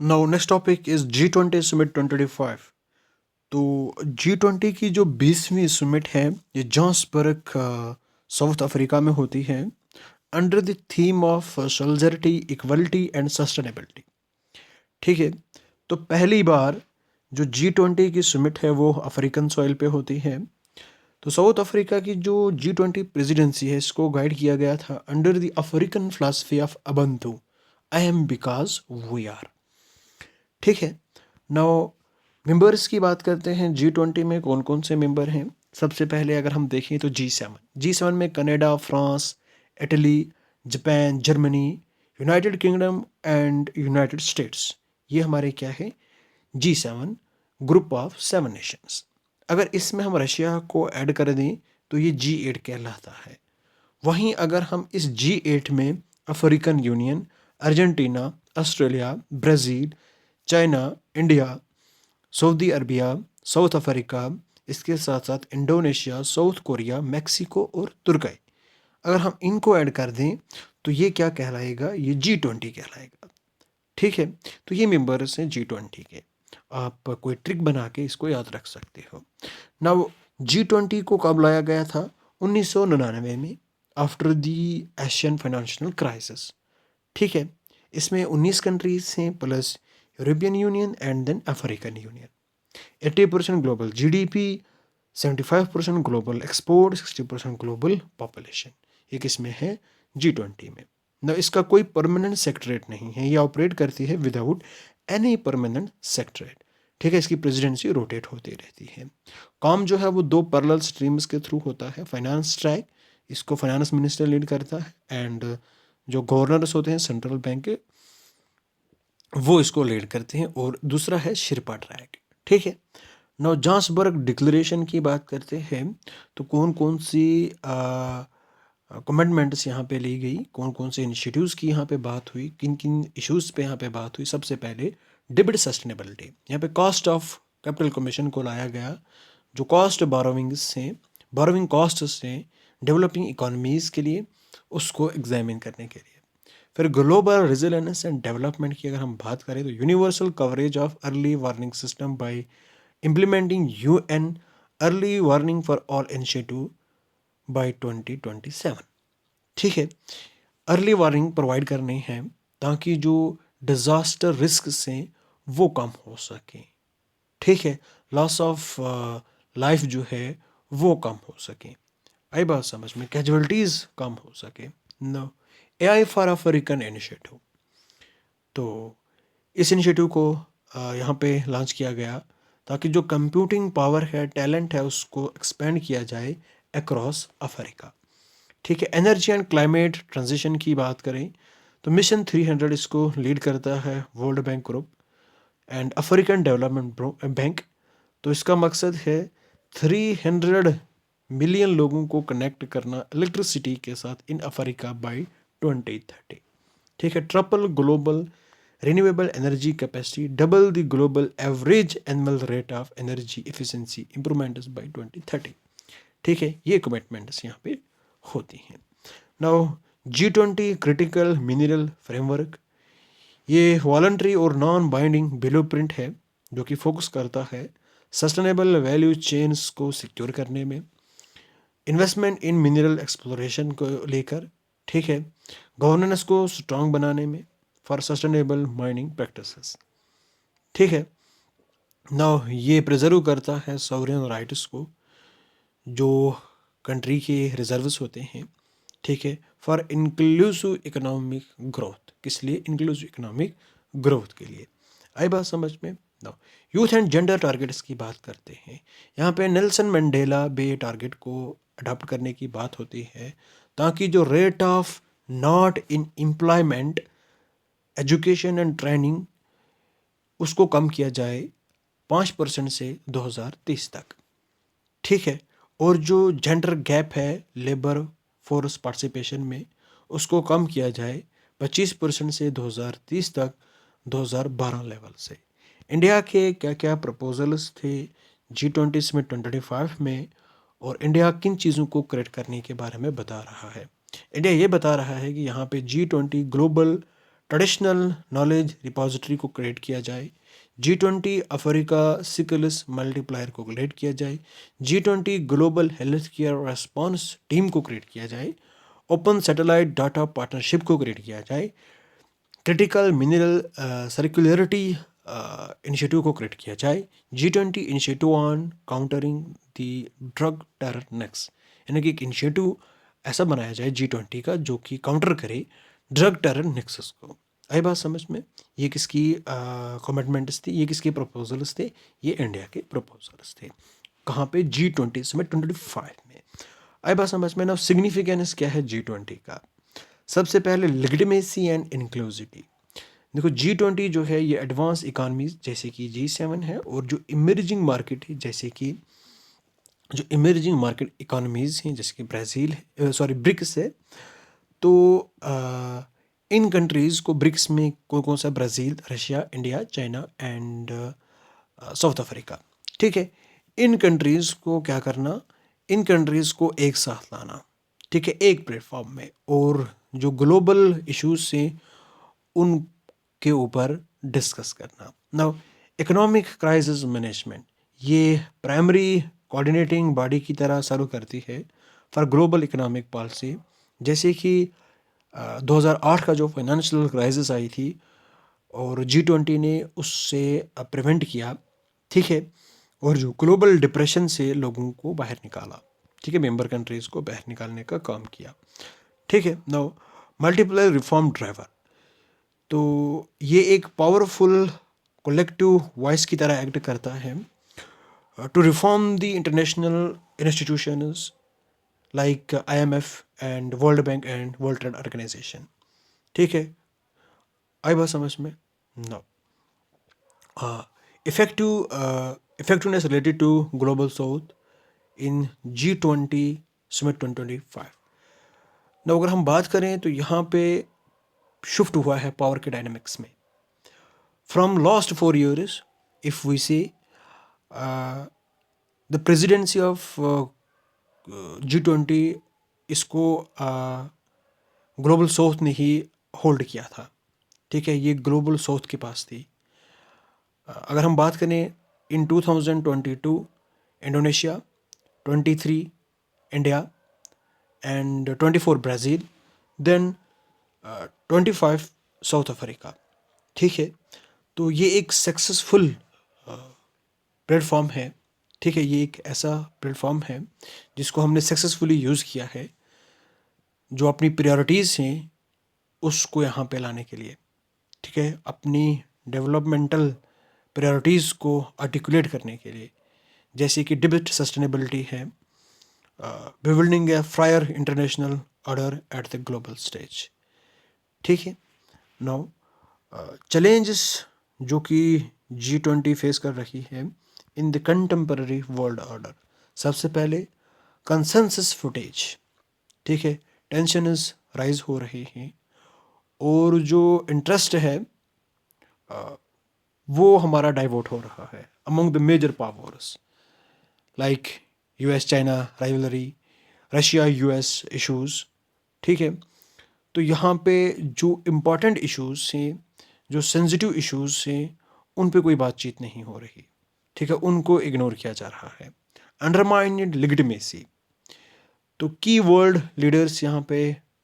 Now next topic is G20 summit 2025। तो G20 की जो 20वीं समिट है ये जोहान्सबर्ग साउथ अफ्रीका में होती है under the theme of solidarity equality and sustainability. ठीक है, तो पहली बार जो G20 की समिट है वो अफ्रीकन सॉइल पे होती है। तो साउथ अफ्रीका की जो G20 प्रेसिडेंसी है इसको गाइड किया गया था under the African philosophy of Ubuntu, I am because we are. ठीक है, नाउ मेंबर्स की बात करते हैं। G20 में कौन कौन से मेंबर हैं। सबसे पहले अगर हम देखें तो G7 में Canada, France, Italy, Japan, Germany, United kingdom and United states, ये हमारे क्या है G7 ग्रुप ऑफ 7 नेशंस। अगर इसमें हम रशिया को ऐड कर दें तो ये G8 कहलाता है। वहीं अगर हम इस G8 में African union, Argentina, Australia, Brazil, China, India, Saudi Arabia, south Africa, इसके साथ साथ इंडोनेशिया, साउथ कोरिया, मैक्सिको और तुर्की, अगर हम इनको ऐड कर दें तो ये क्या कहलाएगा, ये G20 कहलाएगा। ठीक है, तो ये मेंबर्स हैं G20 के। आप कोई ट्रिक बना के इसको याद रख सकते हो। नाउ G20 को कब लाया गया था? 1999 में, after the Asian financial crisis. ठीक है, इसमें 19 कंट्रीज हैं plus European Union and then African Union. 80% global GDP, 75% global export, 60% global population, ये किसमें है G20 में। ना इसका कोई परमानेंट सेक्रेटरेट नहीं है, ये ऑपरेट करती है विदाउट एनी परमानेंट सेक्रेटरेट। ठीक है, इसकी प्रेसिडेंसी रोटेट होती रहती है। काम जो है वो दो पैरेलल स्ट्रीम्स के थ्रू होता है। फाइनेंस ट्रैक, इसको फाइनेंस मिनिस्टर लीड करता है एंड जो गवर्नर्स होते हैं सेंट्रल बैंक के वो इसको लीड करते हैं, और दूसरा है शिरपा ट्रैक। ठीक है, नौ जॉन्सबर्ग डिक्लेरेशन की बात करते हैं तो कौन कौन सी कमिटमेंट्स यहाँ पे ली गई, कौन कौन से इनिशिएटिव्स की यहाँ पे बात हुई, किन किन इश्यूज़ पे यहाँ पे बात हुई। सबसे पहले डिबिट सस्टेनेबिलिटी, यहाँ पे कॉस्ट ऑफ कैपिटल कमीशन को लाया गया, जो कॉस्ट बोरोविंग्स से बोरोविंग कॉस्ट से डेवलपिंग इकोनॉमीज़ के लिए, उसको एग्जामिन करने के लिए। फिर ग्लोबल रेजिलियंस एंड डेवलपमेंट की अगर हम बात करें तो universal coverage of early warning system by implementing UN early warning for all initiative by 2027। ठीक है, अर्ली वार्निंग प्रोवाइड करनी है ताकि जो डिज़ास्टर रिस्क से वो कम हो सके। ठीक है, लॉस ऑफ लाइफ जो है वो कम हो सके। आई बात समझ में, कैजुअलिटीज़ कम हो सके। No, AI for African initiative, तो इस इनिशिएटिव को यहाँ पे लॉन्च किया गया ताकि जो कंप्यूटिंग पावर है, टैलेंट है, उसको एक्सपेंड किया जाए अक्रॉस अफ्रीका। ठीक है, एनर्जी एंड क्लाइमेट ट्रांजिशन की बात करें तो मिशन 300 इसको लीड करता है world bank group and African development bank. तो इसका मकसद है 300 मिलियन लोगों को कनेक्ट करना इलेक्ट्रिसिटी के साथ इन अफ्रीका बाय 2030। ठीक है, triple global renewable energy capacity, double the global average annual rate of energy efficiency improvements by 2030। ठीक है, ये कमिटमेंट्स यहाँ पे होती हैं। Now G20 critical mineral framework, ये वॉलंटरी और नॉन बाइंडिंग ब्लूप्रिंट है जो कि फोकस करता है सस्टेनेबल वैल्यू चेन्स को सिक्योर करने में, इन्वेस्टमेंट इन मिनरल एक्सप्लोरेशन को लेकर। ठीक है, गवर्नेंस को स्ट्रांग बनाने में फॉर सस्टेनेबल माइनिंग प्रैक्टिसेस। ठीक है, नाउ ये प्रिजर्व करता है सॉवरेन राइट्स को, जो कंट्री के रिजर्व्स होते हैं। ठीक है, फॉर इंक्लूसिव इकोनॉमिक ग्रोथ, किस लिए? इंक्लूसिव इकोनॉमिक ग्रोथ के लिए। आई बात समझ में? No, youth and gender targets की बात करते हैं। यहाँ पे नेल्सन मंडेला बे टारगेट को अडॉप्ट करने की बात होती है ताकि जो rate of not in employment, education and training, उसको कम किया जाए 5% से 2030 तक। ठीक है, और जो जेंडर गैप है लेबर फोर्स पार्टिसिपेशन में, उसको कम किया जाए 25% से 2030 तक, 2012 लेवल से। इंडिया के क्या क्या प्रपोजल्स थे G20 में 2025 में, और इंडिया किन चीज़ों को क्रिएट करने के बारे में बता रहा है। इंडिया ये बता रहा है कि यहाँ पे G20 global traditional knowledge repository को क्रिएट किया जाए, G20 अफ्रीका सिकल्स मल्टीप्लायर को क्रिएट किया जाए, G20 global health care response team को क्रिएट किया जाए, ओपन सैटेलाइट डाटा पार्टनरशिप को क्रिएट किया जाए, क्रिटिकल मिनरल सर्कुलरिटी इनिशिएटिव को क्रिएट किया जाए, G20 initiative on countering the drug terror next, यानी कि एक इनिशिएटिव ऐसा बनाया जाए G20 का जो कि काउंटर करे ड्रग टेरर नेक्सस को। आई बात समझ में? ये किसकी कमिटमेंट्स थी, ये किसके प्रपोजल्स थे? ये इंडिया के प्रपोजल्स थे। कहाँ पे? G20 समिट 2025 में। आई बात समझ में ना? सिग्निफिकेंस क्या है G20 का? सबसे पहले लेजिटिमेसी एंड इंक्लूसिविटी। देखो G20 जो है ये एडवांस इकानमीज जैसे कि G7 है, और जो इमर्जिंग मार्केट है जैसे कि जो इमर्जिंग मार्केट इकानमीज हैं जैसे कि ब्राज़ील है, ब्रिक्स है। तो इन कंट्रीज़ को ब्रिक्स में कौन कौन सा? Brazil, Russia, India, China and south Africa. ठीक है, इन कंट्रीज़ को क्या करना? इन कंट्रीज़ को एक साथ लाना, ठीक है, एक प्लेटफॉर्म में, और जो ग्लोबल इश्यूज हैं उनके ऊपर डिस्कस करना। नाउ इकोनॉमिक क्राइसिस मैनेजमेंट ये प्राइमरी कोऑर्डिनेटिंग बॉडी की तरह सर्व करती है फॉर ग्लोबल इकोनॉमिक पॉलिसी। जैसे कि 2008 का जो फाइनेंशियल क्राइसिस आई थी और G20 ने उससे प्रिवेंट किया, ठीक है, और जो ग्लोबल डिप्रेशन से लोगों को बाहर निकाला, ठीक है, मेंबर कंट्रीज़ को बाहर निकालने का काम किया, ठीक है। नाउ मल्टीपल रिफॉर्म ड्राइवर, तो ये एक पावरफुल कलेक्टिव वॉइस की तरह एक्ट करता है to reform the international institutions like IMF and World Bank and World Trade Organization. ठीक है, आई बात समझ में? No effectiveness related to Global South in G20 summit 2025। ना अगर हम बात करें तो यहाँ पे शिफ्ट हुआ है पावर के डायनामिक्स में from last 4 years। If we say the presidency of G20 इसको ग्लोबल साउथ ने ही होल्ड किया था, ठीक है, ये ग्लोबल साउथ के पास थी। अगर हम बात करें in 2022 Indonesia, 23 India and 24 Brazil, then 25 South Africa, ठीक है। तो ये एक सक्सेसफुल प्लेटफॉर्म है, ठीक है, ये एक ऐसा प्लेटफॉर्म है जिसको हमने सक्सेसफुली यूज़ किया है, जो अपनी प्रायोरिटीज़ हैं उसको यहाँ पे लाने के लिए, ठीक है, अपनी डेवलपमेंटल प्रायोरिटीज़ को आर्टिकुलेट करने के लिए, जैसे कि डिबेट सस्टेनेबिलिटी है, building A fryer international order at the global stage, ठीक है। नाउ चैलेंजेस जो कि G20 फेस कर रही है in the contemporary world order. सबसे पहले कंसेंसस फुटेज, ठीक है, टेंशनस राइज हो रही हैं, और जो इंटरेस्ट है वो हमारा डाइवर्ट हो रहा है among the major powers like US China rivalry, Russia US issues, ठीक है। तो यहाँ पे जो इम्पॉर्टेंट इश्यूज़ हैं, जो सेंसिटिव इश्यूज़ हैं, उन पे कोई बातचीत नहीं हो रही, ठीक है, उनको इग्नोर किया जा रहा है। अंडरमाइंड लेजिटिमेसी, तो की वर्ल्ड लीडर्स यहाँ पे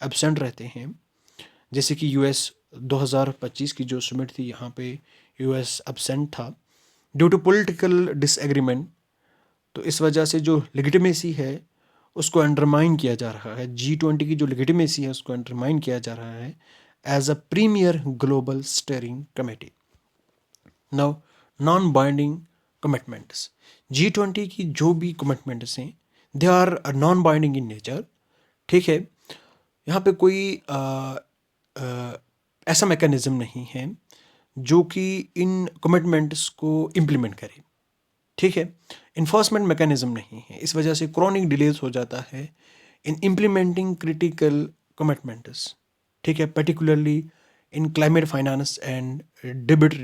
एब्सेंट रहते हैं, जैसे कि US 2025 की जो समिट थी यहाँ पे US एब्सेंट था ड्यू टू पॉलिटिकल डिसएग्रीमेंट। तो इस वजह से जो लेजिटिमेसी है उसको अंडरमाइन किया जा रहा है, G20 की जो लेजिटिमेसी है उसको अंडरमाइन किया जा रहा है as a premier global steering committee. Now non binding commitments, G20 की जो भी कमिटमेंट्स हैं they are non binding in nature, ठीक है। यहाँ पे कोई ऐसा मैकेनिज़्म नहीं है जो कि इन कमिटमेंट्स को इम्प्लीमेंट करे, ठीक है, इन्फोर्समेंट मैकेनिज्म नहीं है। इस वजह से क्रॉनिक डिलेज हो जाता है इन इम्प्लीमेंटिंग क्रिटिकल कमिटमेंट्स, ठीक है, particularly in climate finance and डिबिट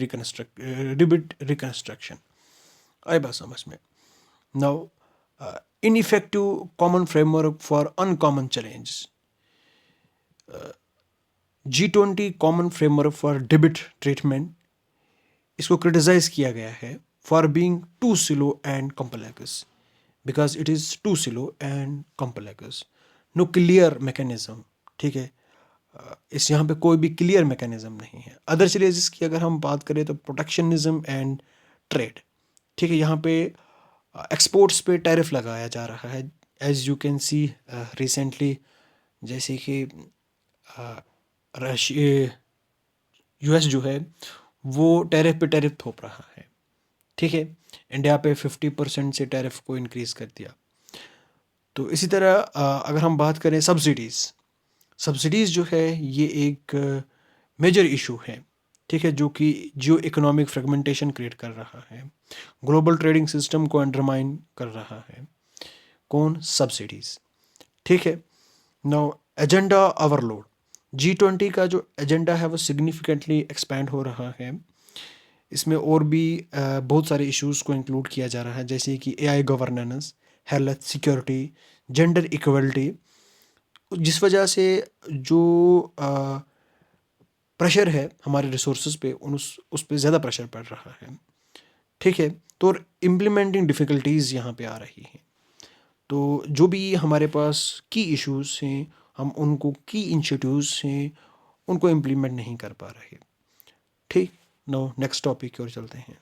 रिकन्स्ट्रक्शन। आई बात समझ में? Now ineffective common framework for uncommon challenge, G20 common framework for डेब्ट ट्रीटमेंट, इसको क्रिटिसाइज किया गया है for being too slow and complex, because it is too slow and complex, no clear mechanism. ठीक है, इस यहाँ पे कोई भी क्लियर मैकेनिज्म नहीं है। अदर चीज़ की अगर हम बात करें तो प्रोटेक्शनिज्म एंड ट्रेड। ठीक है, यहाँ पे एक्सपोर्ट्स पे टैरिफ लगाया जा रहा है, as you can see recently, जैसे कि रशिया यूएस जो है वो टैरिफ पे टैरिफ थोप रहा है। ठीक है, इंडिया पे 50% से टैरिफ को इंक्रीज़ कर दिया। तो इसी तरह अगर हम बात करें सब्सिडीज़ जो है ये एक मेजर इशू है। ठीक है, जो कि जियो इकोनॉमिक फ्रेगमेंटेशन क्रिएट कर रहा है, ग्लोबल ट्रेडिंग सिस्टम को अंडरमाइन कर रहा है। कौन? सब्सिडीज़। ठीक है, नाउ एजेंडा ओवरलोड। G20 का जो एजेंडा है वो सिग्निफिकेंटली एक्सपैंड हो रहा है। इसमें और भी बहुत सारे इश्यूज़ को इंक्लूड किया जा रहा है, जैसे कि AI governance, health, security, gender equality, जिस वजह से जो प्रेशर है हमारे रिसोर्सेज पे उस पे ज़्यादा प्रेशर पड़ रहा है। ठीक है, तो इम्प्लीमेंटिंग डिफ़िकल्टीज़ यहाँ पे आ रही हैं। तो जो भी हमारे पास की इश्यूज़ हैं, हम उनको की इनिशिएटिव्स हैं उनको इम्प्लीमेंट नहीं कर पा रहे। ठीक, नो नेक्स्ट टॉपिक की ओर चलते हैं।